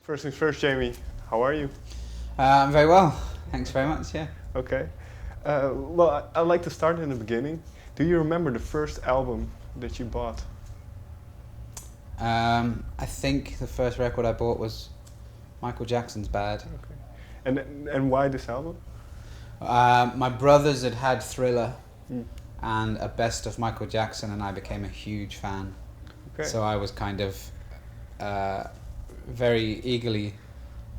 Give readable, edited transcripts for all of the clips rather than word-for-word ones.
First things first, Jamie, how are you? I'm very well. Thanks very much. Yeah. Okay. I'd like to start in the beginning. Do you remember the first album that you bought? I think the first record I bought was Michael Jackson's Bad. Okay. And why this album? My brothers had had Thriller Mm. and a best of Michael Jackson, and I became a huge fan. Okay. So I was kind of very eagerly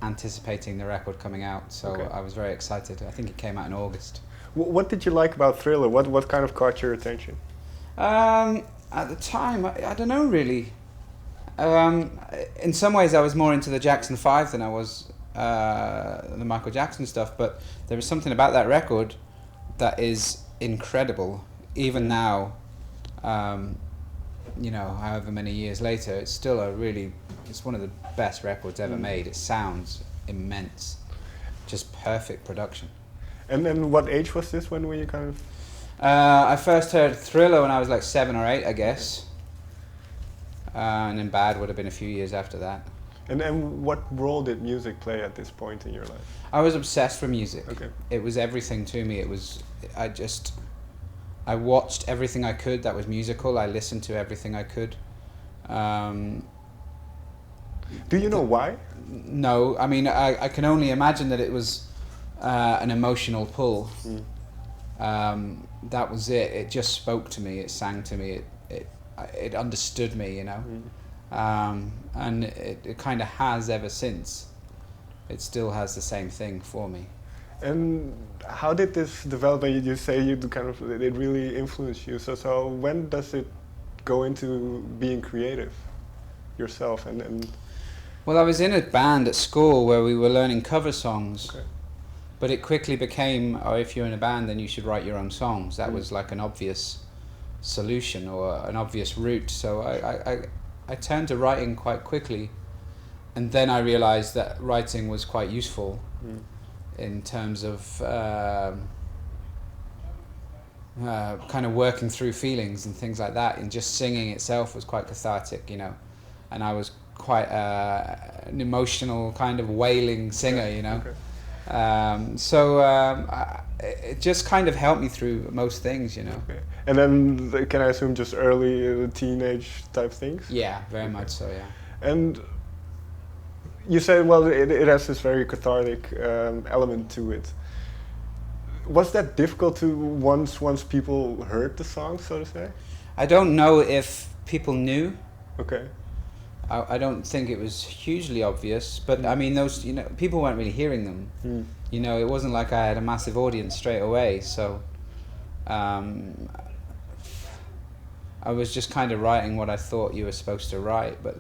anticipating the record coming out. So Okay. I was very excited. I think it came out in August. What did you like about Thriller? What kind of caught your attention? At the time, I don't know really. In some ways, I was more into the Jackson 5 than I was the Michael Jackson stuff, but there was something about that record that is incredible. Even now, however many years later, it's still it's one of the best records ever made. It sounds immense, just perfect production. And then what age was this when you kind of... I first heard Thriller when I was like 7 or 8, I guess. And then Bad would have been a few years after that. And what role did music play at this point in your life? I was obsessed with music. Okay. It was everything to me. I watched everything I could that was musical. I listened to everything I could. Do you know why? No, I mean, I can only imagine that it was an emotional pull. That was it. It just spoke to me. It sang to me. It understood me, you know. And it kind of has ever since. It still has the same thing for me. And how did this develop? You say it really influenced you. So when does it go into being creative yourself? And Well, I was in a band at school where we were learning cover songs. Okay. But it quickly became, oh, if you're in a band, then you should write your own songs. That was like an obvious solution or an obvious route. So I turned to writing quite quickly. And then I realized that writing was quite useful in terms of kind of working through feelings and things like that. And just singing itself was quite cathartic, you know. And I was quite an emotional kind of wailing singer, you know. Okay. It just kind of helped me through most things, you know. Okay. And then can I assume just early teenage type things? Yeah, very much so, yeah. And you said, well, it has this very cathartic element to it. Was that difficult to once people heard the song, so to say? I don't know if people knew. Okay. I don't think it was hugely obvious, but I mean, those, you know, people weren't really hearing them. You know, it wasn't like I had a massive audience straight away, so I was just kind of writing what I thought you were supposed to write, but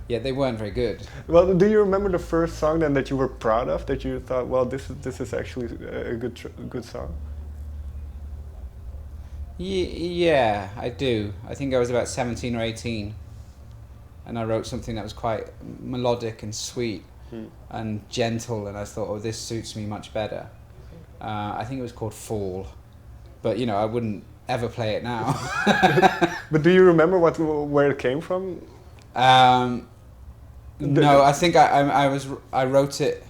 yeah, they weren't very good. Well, do you remember the first song then that you were proud of, that you thought, well, this is actually a good song? Yeah, I do. I think I was about 17 or 18, and I wrote something that was quite melodic and sweet and gentle, and I thought, oh, this suits me much better. I think it was called Fall, but you know, I wouldn't ever play it now. But do you remember where it came from? No, I think I wrote it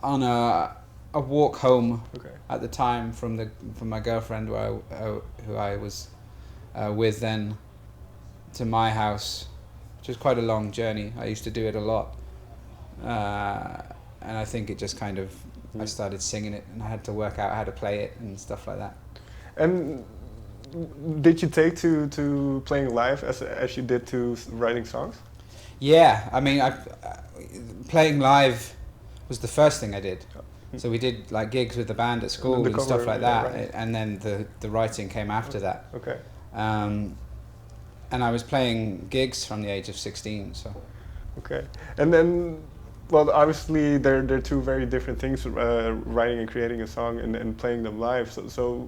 on a walk home. Okay. At the time from my girlfriend who I was with then to my house, which was quite a long journey. I used to do it a lot, and I think it just kind of I started singing it, and I had to work out how to play it and stuff like that. And did you take to playing live as you did to writing songs? Yeah, I mean, playing live was the first thing I did. So we did like gigs with the band at school and stuff like that, right. And then the writing came after that. Okay. And I was playing gigs from the age of 16. So. Okay, and then, well, obviously they're two very different things: writing and creating a song and playing them live. So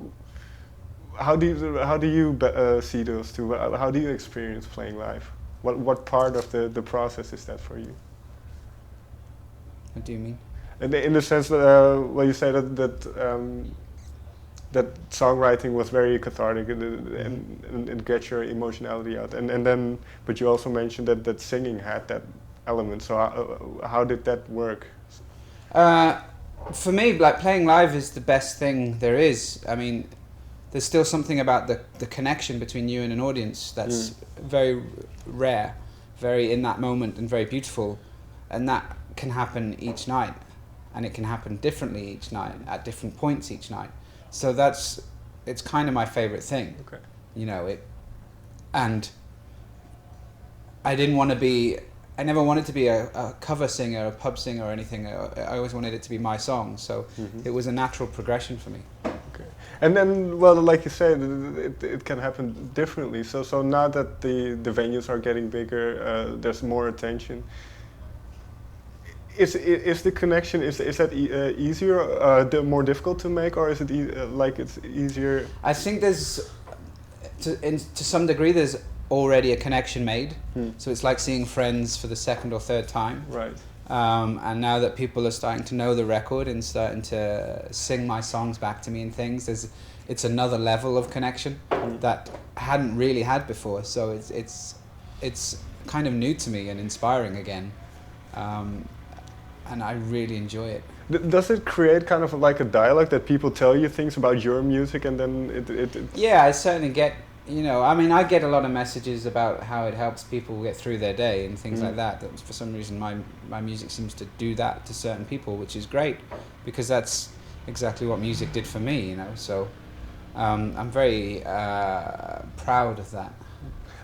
how do you see those two? How do you experience playing live? What part of the process is that for you? What do you mean? In the sense that, well, you say that that songwriting was very cathartic and get your emotionality out. And then, but you also mentioned that singing had that element. So how did that work? For me, like playing live is the best thing there is. I mean, there's still something about the connection between you and an audience that's very rare, very in that moment and very beautiful. And that can happen each night. And it can happen differently each night, at different points each night. So it's kind of my favorite thing. Okay. You know, and I never wanted to be a cover singer, a pub singer or anything. I always wanted it to be my song. So it was a natural progression for me. Okay. And then, well, like you said, it can happen differently. So now that the venues are getting bigger, there's more attention. Is the connection, is that easier, more difficult to make, or is it like it's easier? I think there's, to some degree, there's already a connection made. So it's like seeing friends for the second or third time. Right. And now that people are starting to know the record and starting to sing my songs back to me and things, it's another level of connection that I hadn't really had before. So it's kind of new to me and inspiring again. And I really enjoy it. Does it create kind of like a dialogue that people tell you things about your music and then it Yeah, I certainly get, you know, I mean, I get a lot of messages about how it helps people get through their day and things like that. That for some reason my music seems to do that to certain people, which is great because that's exactly what music did for me, you know. So I'm very proud of that.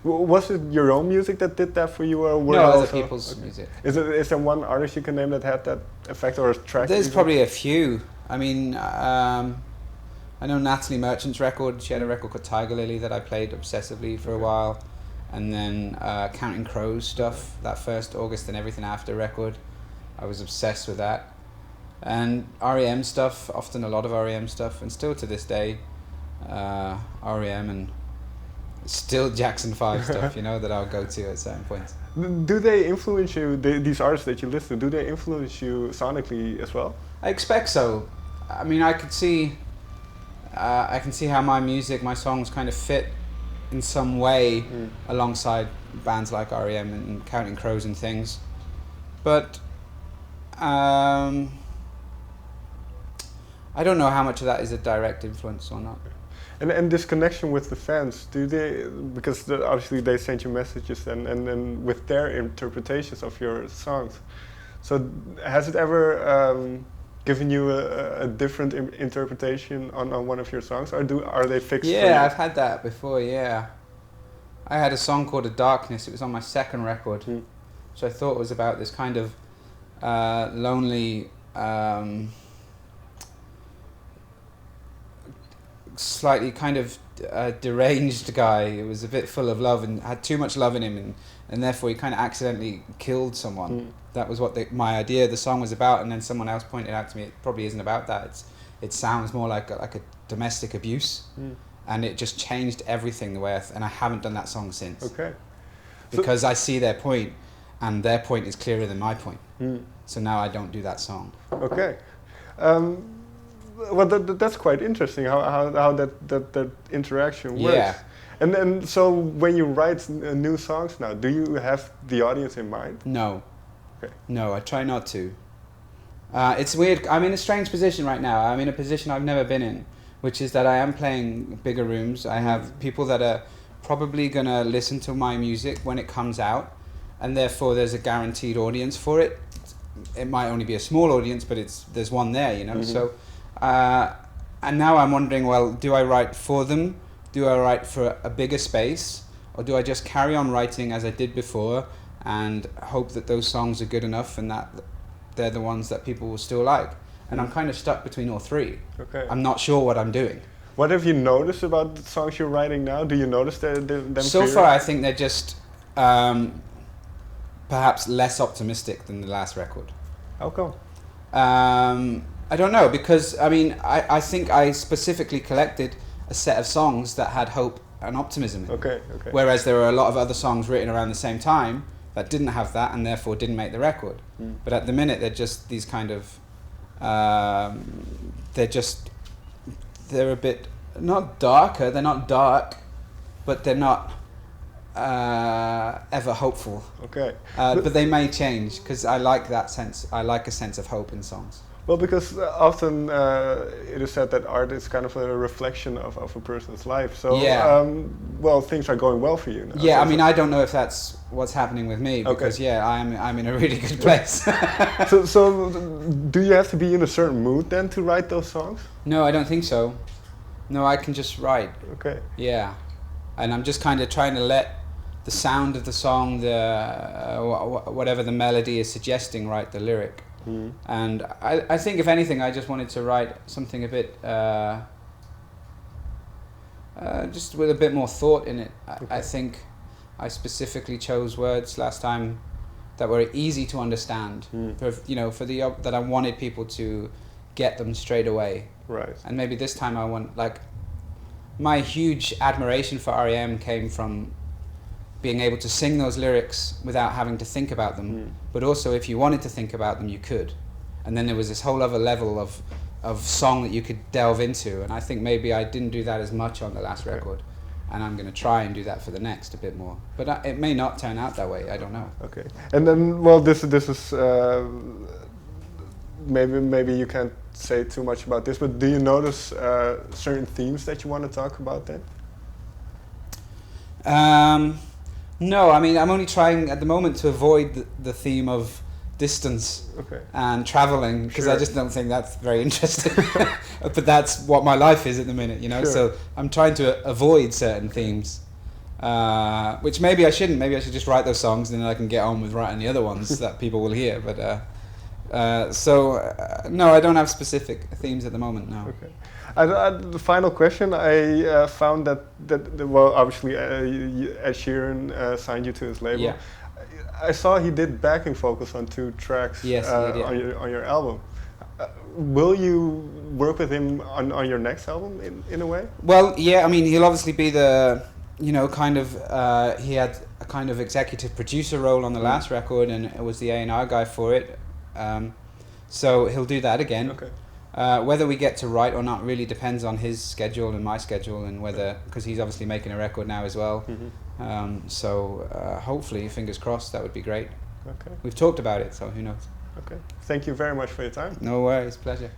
Was it your own music that did that for you, or were no, other also people's music? Is there one artist you can name that had that effect, or a track? There's even? probably a few. I mean, I know Natalie Merchant's record. She had a record called Tiger Lily that I played obsessively for a while, and then Counting Crows stuff. That first August and Everything After record, I was obsessed with that, and REM stuff. Often a lot of REM stuff, and still to this day, REM and. Still Jackson 5 stuff, you know, that I'll go to at certain points. Do they influence you, these artists that you listen to, do they influence you sonically as well? I expect so. I mean, I can see how my music, my songs kind of fit in some way alongside bands like REM and Counting Crows and things. But I don't know how much of that is a direct influence or not. And this connection with the fans, do they, because obviously they send you messages and with their interpretations of your songs. So has it ever given you a different interpretation on one of your songs, or are they fixed? Yeah, I've had that before, yeah. I had a song called A Darkness, it was on my second record, which I thought was about this kind of lonely, slightly kind of deranged guy. It was a bit full of love and had too much love in him, and therefore he kind of accidentally killed someone. That was what my idea of the song was about, and then someone else pointed out to me it probably isn't about that. It sounds more like a domestic abuse, and it just changed everything the way and I haven't done that song since. Okay. Because I see their point, and their point is clearer than my point. So now I don't do that song. Okay. Well, that's quite interesting how that interaction works. Yeah. And then, so when you write new songs now, do you have the audience in mind? No. Okay. No, I try not to. It's weird. I'm in a strange position right now. I'm in a position I've never been in, which is that I am playing bigger rooms. I have people that are probably going to listen to my music when it comes out, and therefore there's a guaranteed audience for it. It might only be a small audience, but there's one there, you know. So. And now I'm wondering, well, do I write for them? Do I write for a bigger space? Or do I just carry on writing as I did before and hope that those songs are good enough and that they're the ones that people will still like? And I'm kind of stuck between all three. Okay. I'm not sure what I'm doing. What have you noticed about the songs you're writing now? Do you notice them so clearer? Far, I think they're just perhaps less optimistic than the last record. How come? I don't know, because I mean, I think I specifically collected a set of songs that had hope and optimism in. Okay. Whereas there were a lot of other songs written around the same time that didn't have that and therefore didn't make the record. But at the minute, they're just these kind of, they're a bit not darker. They're not dark, but they're not ever hopeful. Okay. But they may change because I like that sense. I like a sense of hope in songs. Well, because often it is said that art is kind of a reflection of a person's life. So, Yeah. well, things are going well for you now. Yeah, So- I mean, I don't know if that's what's happening with me because I'm in a really good place. so, do you have to be in a certain mood then to write those songs? No, I don't think so. No, I can just write. Okay. Yeah, and I'm just kind of trying to let the sound of the song, whatever the melody is suggesting, write the lyric. Mm. And I think if anything, I just wanted to write something a bit, just with a bit more thought in it. I think I specifically chose words last time that were easy to understand. That I wanted people to get them straight away. Right. And maybe this time I want, like, my huge admiration for R.E.M. came from being able to sing those lyrics without having to think about them. Mm. But also, if you wanted to think about them, you could. And then there was this whole other level of song that you could delve into. And I think maybe I didn't do that as much on the last record. And I'm going to try and do that for the next a bit more. But it may not turn out that way. I don't know. Okay. And then, well, this is maybe you can't say too much about this, but do you notice certain themes that you want to talk about then? No, I mean, I'm only trying at the moment to avoid the theme of distance and traveling, because I just don't think that's very interesting. But that's what my life is at the minute, you know. Sure. So I'm trying to avoid certain themes, which maybe I shouldn't. Maybe I should just write those songs and then I can get on with writing the other ones that people will hear. But no, I don't have specific themes at the moment. No. Okay. The final question, I found that well, obviously Ed Sheeran signed you to his label. Yeah. I saw he did backing vocals on 2 tracks. Yes, he did. on your album. Will you work with him on your next album in a way? Well, yeah. I mean, he'll obviously be the, kind of. He had a kind of executive producer role on the last record, and was the A&R guy for it. So he'll do that again. Okay. Whether we get to write or not really depends on his schedule and my schedule, and whether, because he's obviously making a record now as well. Mm-hmm. So hopefully, fingers crossed, that would be great. Okay. We've talked about it, so who knows. Okay. Thank you very much for your time. No worries, pleasure.